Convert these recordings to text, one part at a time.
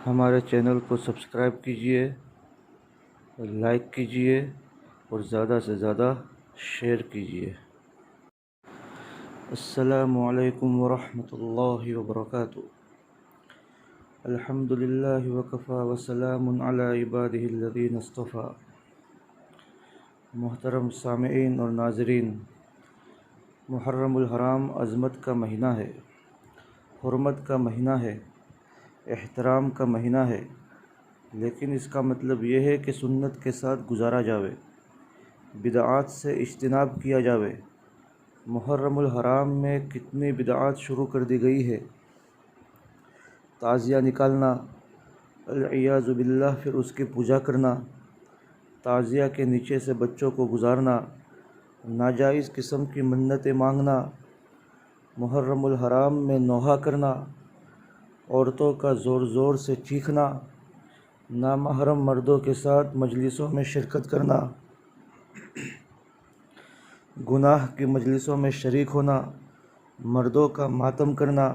ہمارے چینل کو سبسکرائب کیجیے، لائک کیجیے اور زیادہ سے زیادہ شیئر کیجیے۔ السلام علیکم ورحمۃ اللہ وبرکاتہ۔ الحمد للہ وکفی وسلام علی عبادہ الذین اصطفی۔ محترم سامعین اور ناظرین، محرم الحرام عظمت کا مہینہ ہے، حرمت کا مہینہ ہے، احترام کا مہینہ ہے، لیکن اس کا مطلب یہ ہے کہ سنت کے ساتھ گزارا جاوے، بدعات سے اجتناب کیا جاوے۔ محرم الحرام میں کتنی بدعات شروع کر دی گئی ہے۔ تعزیہ نکالنا، العیاذ باللہ، پھر اس کی پوجا کرنا، تعزیہ کے نیچے سے بچوں کو گزارنا، ناجائز قسم کی منتیں مانگنا، محرم الحرام میں نوحہ کرنا، عورتوں کا زور زور سے چیخنا، نامحرم مردوں کے ساتھ مجلسوں میں شرکت کرنا، گناہ کی مجلسوں میں شریک ہونا، مردوں کا ماتم کرنا،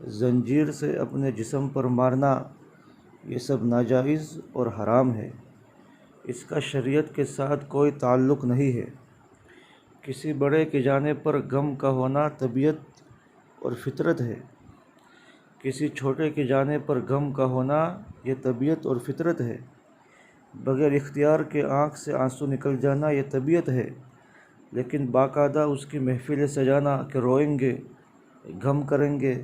زنجیر سے اپنے جسم پر مارنا، یہ سب ناجائز اور حرام ہے۔ اس کا شریعت کے ساتھ کوئی تعلق نہیں ہے۔ کسی بڑے کے جانے پر غم کا ہونا طبیعت اور فطرت ہے، کسی چھوٹے کے جانے پر غم کا ہونا یہ طبیعت اور فطرت ہے۔ بغیر اختیار کے آنکھ سے آنسو نکل جانا یہ طبیعت ہے، لیکن باقاعدہ اس کی محفلیں سجانا کہ روئیں گے، غم کریں گے،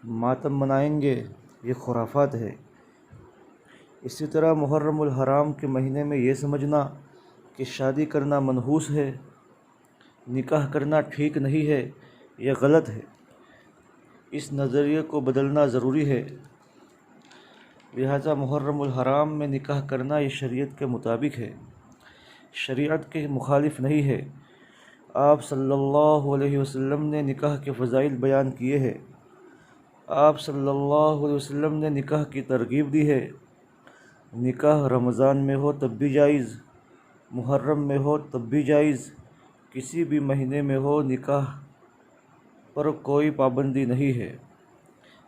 ماتم منائیں گے، یہ خرافات ہے۔ اسی طرح محرم الحرام کے مہینے میں یہ سمجھنا کہ شادی کرنا منحوس ہے، نکاح کرنا ٹھیک نہیں ہے، یہ غلط ہے۔ اس نظریے کو بدلنا ضروری ہے۔ لہذا محرم الحرام میں نکاح کرنا یہ شریعت کے مطابق ہے، شریعت کے مخالف نہیں ہے۔ آپ صلی اللہ علیہ وسلم نے نکاح کے فضائل بیان کیے ہیں، آپ صلی اللہ علیہ وسلم نے نکاح کی ترغیب دی ہے۔ نکاح رمضان میں ہو تب بھی جائز، محرم میں ہو تب بھی جائز، کسی بھی مہینے میں ہو، نکاح پر کوئی پابندی نہیں ہے،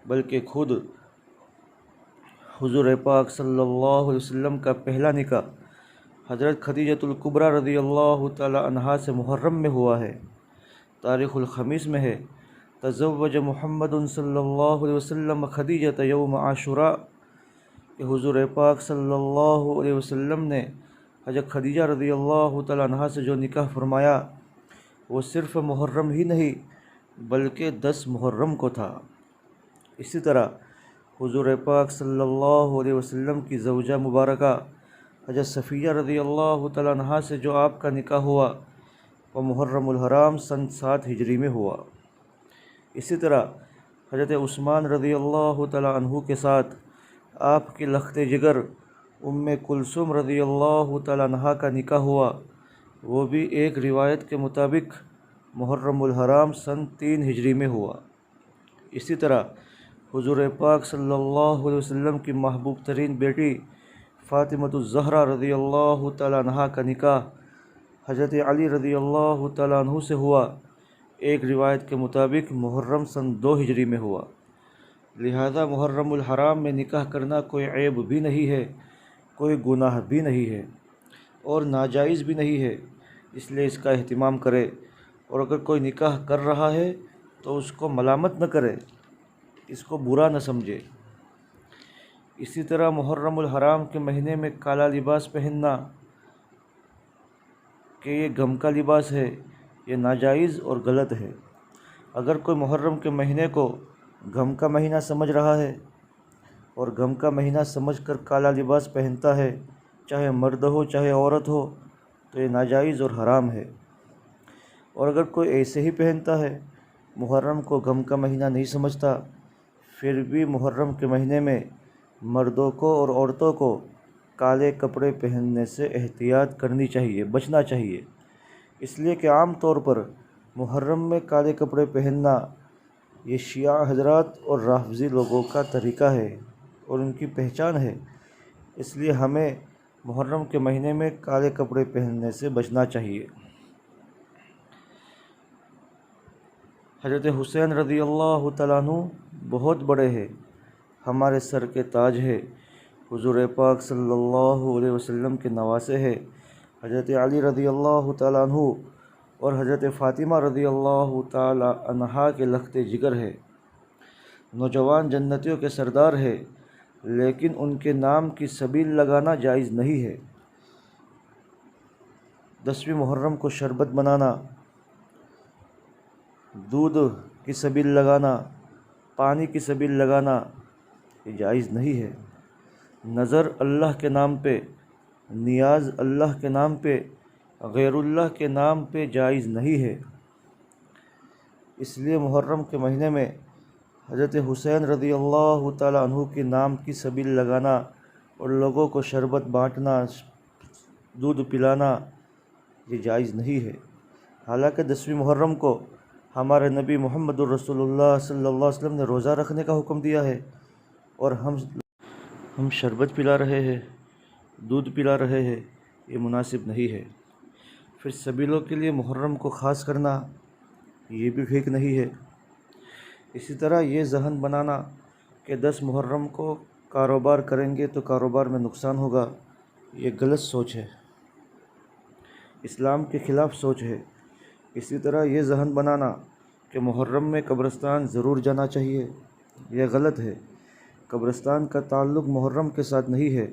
بلکہ خود حضور پاک صلی اللہ علیہ وسلم کا پہلا نکاح حضرت خدیجۃ الکبریٰ رضی اللہ تعالی عنہا سے محرم میں ہوا ہے، تاریخ الخمیس میں ہے۔ تزوج محمد صلی اللہ علیہ وسلم خدیجۃ یوم عاشوراء، کہ حضور پاک صلی اللہ علیہ وسلم نے حضرت خدیجہ رضی اللہ تعالی عنہا سے جو نکاح فرمایا وہ صرف محرم ہی نہیں بلکہ 10 محرم کو تھا۔ اسی طرح حضور پاک صلی اللہ علیہ وسلم کی زوجہ مبارکہ حضرت صفیہ رضی اللہ تعالی عنہا سے جو آپ کا نکاح ہوا وہ محرم الحرام سن 7 ہجری میں ہوا۔ اسی طرح حضرت عثمان رضی اللہ تعالی عنہ کے ساتھ آپ کی لخت جگر ام کلثوم رضی اللہ تعالی عنہا کا نکاح ہوا، وہ بھی ایک روایت کے مطابق محرم الحرام سن 3 ہجری میں ہوا۔ اسی طرح حضور پاک صلی اللہ علیہ وسلم کی محبوب ترین بیٹی فاطمۃ الزہرا رضی اللہ تعالی عنہا کا نکاح حضرت علی رضی اللہ تعالی عنہ سے ہوا، ایک روایت کے مطابق محرم سن 2 ہجری میں ہوا۔ لہذا محرم الحرام میں نکاح کرنا کوئی عیب بھی نہیں ہے، کوئی گناہ بھی نہیں ہے اور ناجائز بھی نہیں ہے، اس لیے اس کا اہتمام کرے، اور اگر کوئی نکاح کر رہا ہے تو اس کو ملامت نہ کرے، اس کو برا نہ سمجھے۔ اسی طرح محرم الحرام کے مہینے میں کالا لباس پہننا کہ یہ غم کا لباس ہے، یہ ناجائز اور غلط ہے۔ اگر کوئی محرم کے مہینے کو غم کا مہینہ سمجھ رہا ہے اور غم کا مہینہ سمجھ کر کالا لباس پہنتا ہے، چاہے مرد ہو چاہے عورت ہو، تو یہ ناجائز اور حرام ہے۔ اور اگر کوئی ایسے ہی پہنتا ہے، محرم کو غم کا مہینہ نہیں سمجھتا، پھر بھی محرم کے مہینے میں مردوں کو اور عورتوں کو کالے کپڑے پہننے سے احتیاط کرنی چاہیے، بچنا چاہیے، اس لیے کہ عام طور پر محرم میں کالے کپڑے پہننا یہ شیعہ حضرات اور رافضی لوگوں کا طریقہ ہے اور ان کی پہچان ہے، اس لیے ہمیں محرم کے مہینے میں کالے کپڑے پہننے سے بچنا چاہیے۔ حضرت حسین رضی اللہ تعالیٰ عنہ بہت بڑے ہیں، ہمارے سر کے تاج ہے، حضور پاک صلی اللہ علیہ وسلم کے نواسے ہے، حضرت علی رضی اللہ تعالیٰ عنہ اور حضرت فاطمہ رضی اللہ تعالیٰ عنہا کے لخت جگر ہے، نوجوان جنتیوں کے سردار ہے، لیکن ان کے نام کی سبیل لگانا جائز نہیں ہے۔ 10ویں محرم کو شربت بنانا، دودھ کی سبیل لگانا، پانی کی سبیل لگانا یہ جائز نہیں ہے۔ نظر اللہ کے نام پہ، نیاز اللہ کے نام پہ، غیر اللہ کے نام پہ جائز نہیں ہے۔ اس لیے محرم کے مہینے میں حضرت حسین رضی اللہ تعالیٰ عنہ کے نام کی سبیل لگانا اور لوگوں کو شربت بانٹنا، دودھ پلانا یہ جائز نہیں ہے۔ حالانکہ 10ویں محرم کو ہمارے نبی محمد الرسول اللہ صلی اللہ علیہ وسلم نے روزہ رکھنے کا حکم دیا ہے، اور ہم شربت پلا رہے ہیں، دودھ پلا رہے ہیں، یہ مناسب نہیں ہے۔ پھر سبیلوں کے لیے محرم کو خاص کرنا یہ بھی ٹھیک نہیں ہے۔ اسی طرح یہ ذہن بنانا کہ 10 محرم کو کاروبار کریں گے تو کاروبار میں نقصان ہوگا، یہ غلط سوچ ہے، اسلام کے خلاف سوچ ہے۔ اسی طرح یہ ذہن بنانا کہ محرم میں قبرستان ضرور جانا چاہیے، یہ غلط ہے۔ قبرستان کا تعلق محرم کے ساتھ نہیں ہے،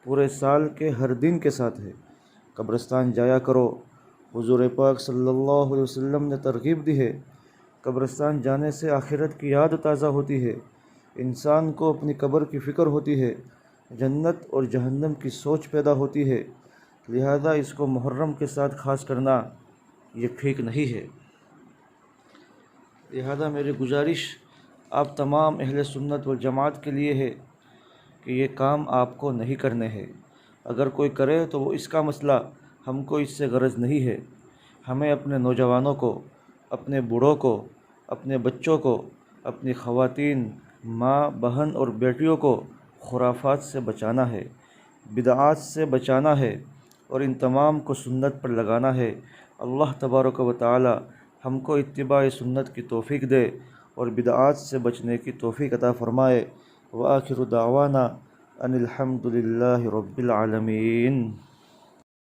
پورے سال کے ہر دن کے ساتھ ہے۔ قبرستان جایا کرو، حضور پاک صلی اللہ علیہ وسلم نے ترغیب دی ہے۔ قبرستان جانے سے آخرت کی یاد تازہ ہوتی ہے، انسان کو اپنی قبر کی فکر ہوتی ہے، جنت اور جہنم کی سوچ پیدا ہوتی ہے، لہذا اس کو محرم کے ساتھ خاص کرنا یہ ٹھیک نہیں ہے۔ لہذا میری گزارش آپ تمام اہل سنت والجماعت کے لیے ہے کہ یہ کام آپ کو نہیں کرنے ہیں۔ اگر کوئی کرے تو وہ اس کا مسئلہ، ہم کو اس سے غرض نہیں ہے۔ ہمیں اپنے نوجوانوں کو، اپنے بوڑھوں کو، اپنے بچوں کو، اپنی خواتین، ماں، بہن اور بیٹیوں کو خرافات سے بچانا ہے، بدعات سے بچانا ہے، اور ان تمام کو سنت پر لگانا ہے۔ اللہ تبارک و تعالی ہم کو اتباع سنت کی توفیق دے اور بدعات سے بچنے کی توفیق عطا فرمائے۔ وآخر دعوانا ان الحمد للہ رب العالمین۔